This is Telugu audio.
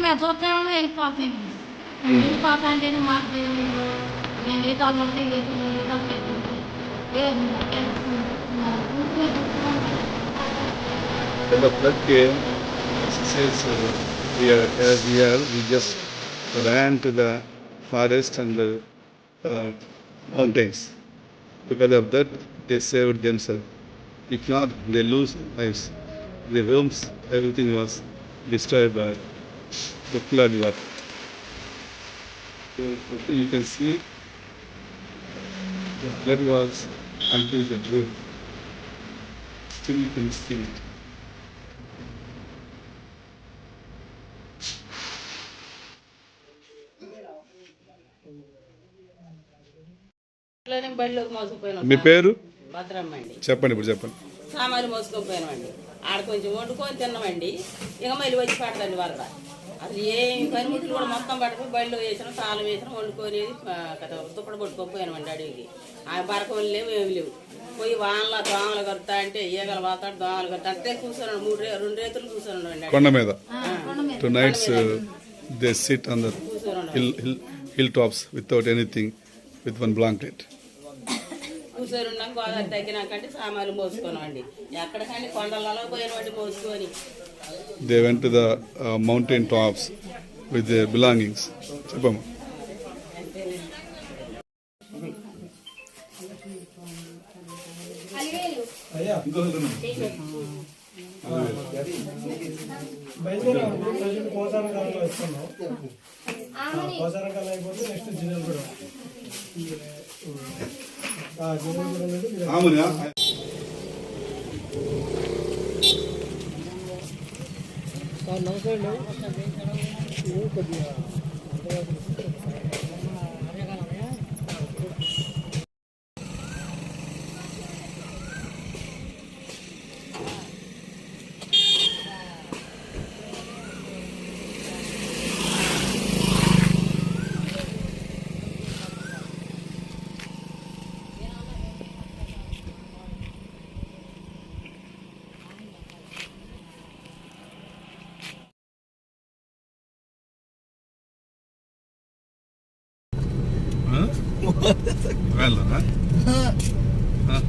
మేము చూస్తేనే వెళ్ళిపోతాం. వెళ్ళిపోతా అంటే మాకు మేము ఈతలు ఉంటే When the flood came, it says we just ran to the forest and the mountains. Because of that, they saved themselves. If not, they lose lives. The homes, everything was destroyed by the flood water. So you can see the flood was until the roof. Still you can see it. బడిలోకి మోసుకుపోయినాం. మీ పేరు భద్రమ్మ అండి. చెప్పండి, ఇప్పుడు చెప్పండి. సామాన్లు మోసుకొని ఆడ కొంచెం వండుకొని తిన్నామండి. ఇక మళ్ళీ వచ్చి పడదండి వరద. అసలు ఏ పనిముట్లు కూడా మొత్తం పట్టుకుని బడిలో వేసినాం, తాళం వేసినాం, వండుకొని దుప్పటి పట్టుకోపోయామండి అడవికి. ఆ బరకలు లేవు, ఏమి లేవు. పోయి వానలో దోమలు కలుతా అంటే ఈగలు పోతాడు, దోమలు కలుతా అంటే కూర్చొని 2 రేతులు కూర్చొని అండి కొండ మీద. 2 nights they sit on the hilltops without anything, with one blanket. కూర్చొని ఉన్నాం. గోదావరి తగ్గినాకంటే సామాన్లు మోసుకున్నామండి. ఎక్కడికండి కొండలలో పోయినవండి మోసుకొని. They went to the mountain tops with their belongings. చెప్పమ్మా. Well, huh?